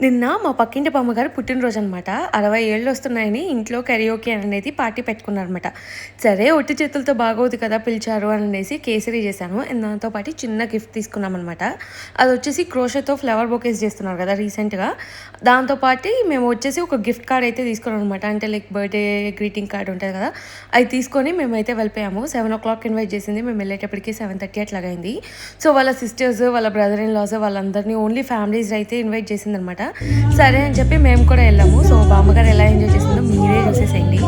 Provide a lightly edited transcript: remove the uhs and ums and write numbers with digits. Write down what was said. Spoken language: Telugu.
నిన్న మా పక్కింటి బామ్మగారు పుట్టినరోజు అనమాట. 60 ఏళ్ళు వస్తున్నాయని ఇంట్లో కరియోకే అనేది పార్టీ పెట్టుకున్నారనమాట. సరే ఒట్టి చేతులతో బాగోదు కదా పిలిచారు అనేసి కేసరి చేశాను. అండ్ దాంతో పాటు చిన్న గిఫ్ట్ తీసుకున్నామనమాట. అదొచ్చేసి క్రోషేతో ఫ్లవర్ బొకేస్ చేస్తున్నారు కదా రీసెంట్‌గా. దాంతో పాటి మేము వచ్చేసి ఒక గిఫ్ట్ కార్డ్ అయితే తీసుకున్నామనమాట. అంటే లైక్ బర్త్‌డే గ్రీటింగ్ కార్డ్ ఉంటది కదా! అది తీసుకొని మేమైతే వెళ్ళిపోయాము. 7:00 ఇన్వైట్ చేసింది. మేము వెళ్ళేటప్పటికి 7:30 అట్లాగయింది. సో, వాళ్ళ సిస్టర్స్, వాళ్ళ బ్రదర్ ఇన్ లాస్ వాళ్ళందరిని ఓన్లీ ఫ్యామిలీస్ అయితే ఇన్వైట్ చేసిందనమాట. సరే అని చెప్పి మేము కూడా వెళ్ళాము. సో, బామ్మగారు ఎలా ఎంజాయ్ చేసిందో మీరే చూసేసేయండి.